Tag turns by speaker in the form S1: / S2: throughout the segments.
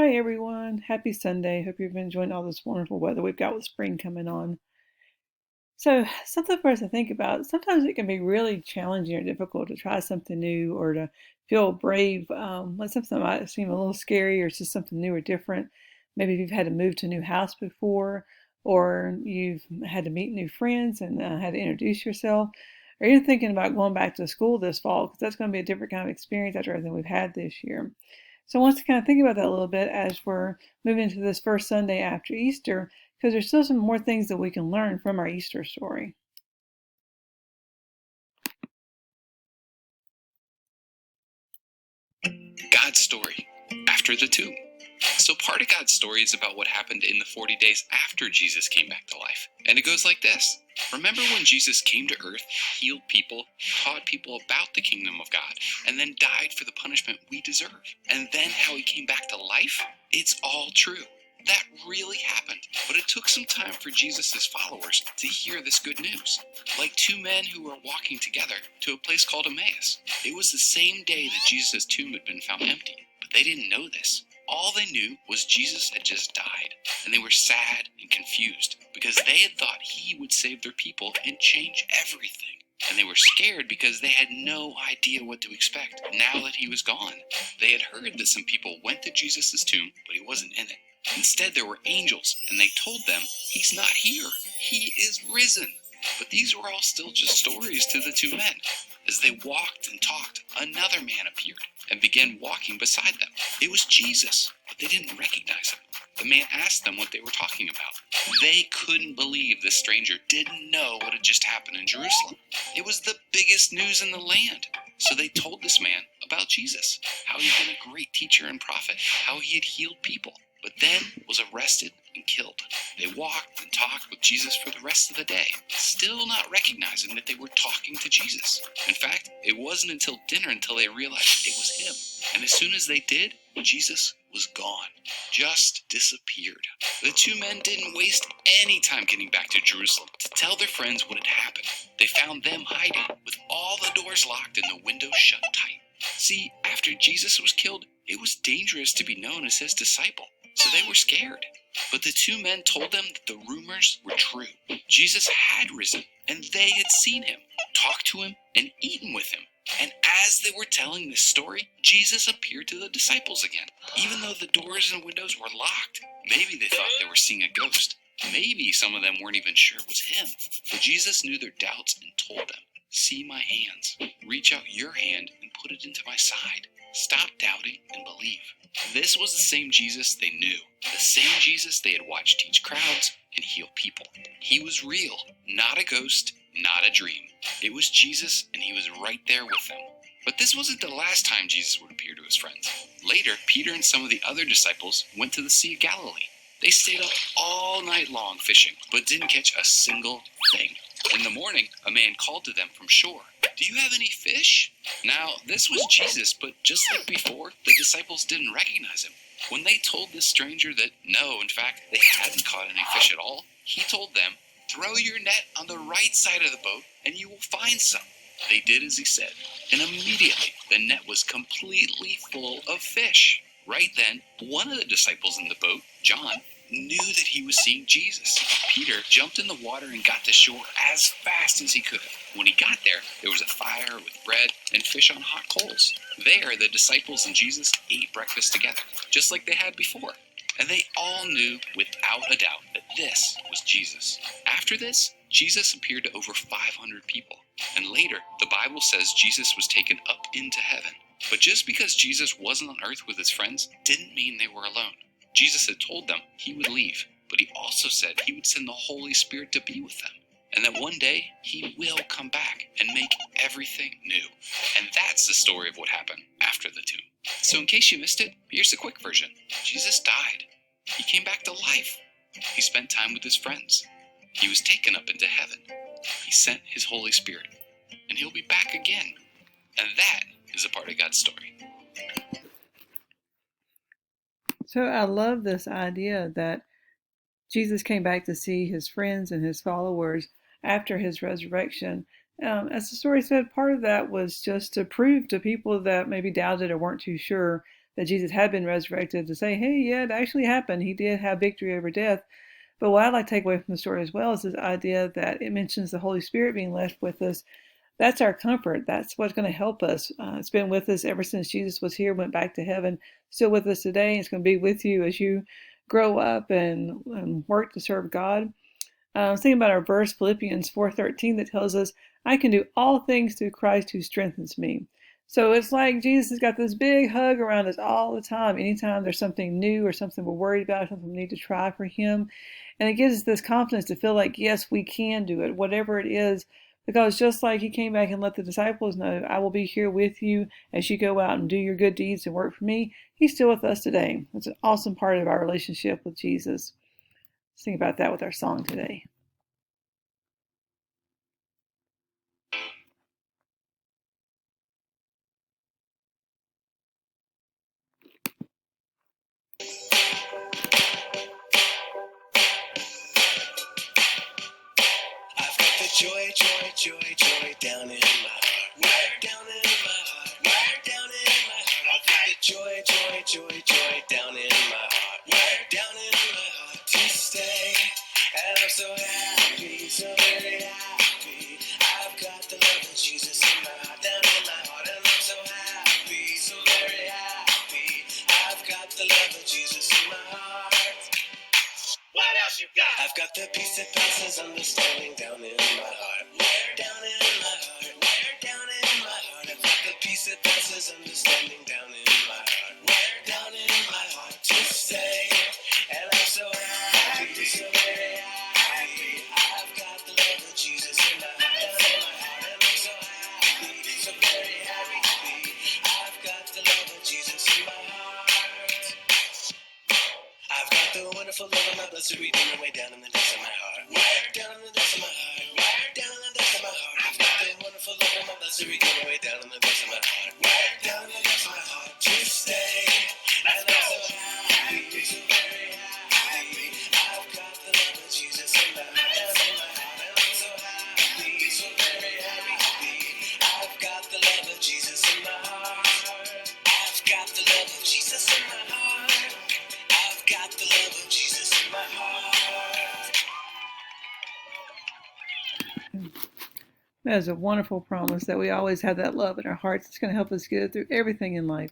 S1: Hi everyone, happy Sunday. Hope you've been enjoying all this wonderful weather we've got with spring coming on. So, something for us to think about. Sometimes it can be really challenging or difficult to try something new or to feel brave when something might seem a little scary or it's just something new or different. Maybe if you've had to move to a new house before, or you've had to meet new friends and had to introduce yourself, or you're thinking about going back to school this fall because that's going to be a different kind of experience after everything we've had this year. So I want us to kind of think about that a little bit as we're moving into this first Sunday after Easter, because there's still some more things that we can learn from our Easter story.
S2: God's story after the tomb. So part of God's story is about what happened in the 40 days after Jesus came back to life. And it goes like this. Remember when Jesus came to earth, healed people, taught people about the kingdom of God, and then died for the punishment we deserve? And then how he came back to life? It's all true. That really happened, but it took some time for Jesus' followers to hear this good news. Like two men who were walking together to a place called Emmaus. It was the same day that Jesus' tomb had been found empty, but they didn't know this. All they knew was Jesus had just died, and they were sad and confused because they had thought he would save their people and change everything. And they were scared because they had no idea what to expect now that he was gone. They had heard that some people went to Jesus' tomb, but he wasn't in it. Instead, there were angels, and they told them, he's not here. He is risen. But these were all still just stories to the two men. As they walked and talked, another man appeared and began walking beside them. It was Jesus, but they didn't recognize him. The man asked them what they were talking about. They couldn't believe the stranger didn't know what had just happened in Jerusalem. It was the biggest news in the land. So they told this man about Jesus, how he'd been a great teacher and prophet, how he had healed people, but then was arrested and killed. They walked and talked with Jesus for the rest of the day, still not recognizing that they were talking to Jesus. In fact, it wasn't until dinner until they realized it was him. And as soon as they did, Jesus was gone, just disappeared. The two men didn't waste any time getting back to Jerusalem to tell their friends what had happened. They found them hiding with all the doors locked and the windows shut tight. See, after Jesus was killed, it was dangerous to be known as his disciple, so they were scared. But the two men told them that the rumors were true. Jesus had risen, and they had seen him, talked to him, and eaten with him. And as they were telling this story, Jesus appeared to the disciples again. Even though the doors and windows were locked, maybe they thought they were seeing a ghost. Maybe some of them weren't even sure it was him. But Jesus knew their doubts and told them, "See my hands. Reach out your hand and put it into my side. Stop doubting and believe." This was the same Jesus they knew, the same Jesus they had watched teach crowds and heal people. He was real, not a ghost, not a dream. It was Jesus, and he was right there with them. But this wasn't the last time Jesus would appear to his friends. Later, Peter and some of the other disciples went to the Sea of Galilee. They stayed up all night long fishing, but didn't catch a single thing. In the morning, a man called to them from shore, "Do you have any fish?" Now, this was Jesus, but just like before, the disciples didn't recognize him. When they told this stranger that no, in fact, they hadn't caught any fish at all, he told them, "Throw your net on the right side of the boat and you will find some." They did as he said, and immediately the net was completely full of fish. Right then, one of the disciples in the boat, John, knew that he was seeing Jesus. Peter jumped in the water and got to shore as fast as he could. When he got there, there was a fire with bread and fish on hot coals. There, the disciples and Jesus ate breakfast together, just like they had before. And they all knew without a doubt that this was Jesus. After this, Jesus appeared to over 500 people. And later, the Bible says Jesus was taken up into heaven. But just because Jesus wasn't on earth with his friends didn't mean they were alone. Jesus had told them he would leave, but he also said he would send the Holy Spirit to be with them, and that one day he will come back and make everything new. And that's the story of what happened after the tomb. So in case you missed it, here's the quick version. Jesus died. He came back to life. He spent time with his friends. He was taken up into heaven. He sent his Holy Spirit, and he'll be back again. And that is a part of God's story.
S1: So I love this idea that Jesus came back to see his friends and his followers after his resurrection. As the story said, part of that was just to prove to people that maybe doubted or weren't too sure that Jesus had been resurrected, to say, hey, yeah, it actually happened. He did have victory over death. But what I'd like to take away from the story as well is this idea that it mentions the Holy Spirit being left with us. That's our comfort. That's what's going to help us. It's been with us ever since Jesus was here, went back to heaven, still with us today. And it's going to be with you as you grow up and work to serve God. I was thinking about our verse, Philippians 4:13, that tells us, I can do all things through Christ who strengthens me. So it's like Jesus has got this big hug around us all the time. Anytime there's something new or something we're worried about, something we need to try for him. And it gives us this confidence to feel like, yes, we can do it, whatever it is. Because just like he came back and let the disciples know, I will be here with you as you go out and do your good deeds and work for me, he's still with us today. It's an awesome part of our relationship with Jesus. Let's think about that with our song today.
S2: Joy, joy, joy, joy down in my heart. Where down in my heart? Where down in my heart? I've got the joy, joy, joy, joy down in my heart. Where down in my heart to stay. And I'm so happy, so very happy. I've got the love of Jesus in my heart, down in my heart. And I'm so happy, so very happy. I've got the love of Jesus in my heart. What else you got? I've got the peace that passes understanding down in my heart. Where down in my heart? Where down in my heart? I've got the peace that passes understanding down in my heart. Where down in my heart to stay. And I'm so happy, so very happy. I've got the love of Jesus in my heart, down in my heart. And I'm so happy, so very happy. I've got the love of Jesus in my heart. I've got the wonderful love of my blessed Redeemer way down in the depths of my heart. Where down in the depths of my heart? Where down in the depths of my heart? I've got the wonderful love of my blessed Redeemer way down in the depths of my heart. Where down in the depths of my heart to stay. And I'm so happy, so very happy. I've got the love of Jesus in my heart, down in my heart. And I'm so happy, so very happy. I've got the love of Jesus in my heart. I've got the love of Jesus in my heart. I've got the love of Jesus in my heart.
S1: That is a wonderful promise that we always have that love in our hearts. It's going to help us get through everything in life.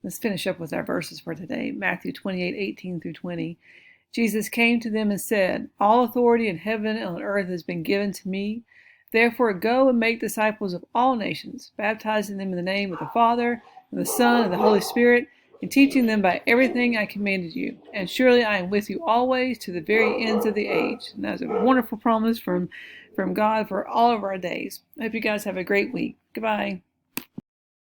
S1: Let's finish up with our verses for today. Matthew 28:18 through 20. Jesus came to them and said, all authority in heaven and on earth has been given to me. Therefore go and make disciples of all nations, baptizing them in the name of the Father, and the Son, and the Holy Spirit, and teaching them by everything I commanded you. And surely I am with you always to the very ends of the age. And that's a wonderful promise from God for all of our days. I hope you guys have a great week. Goodbye.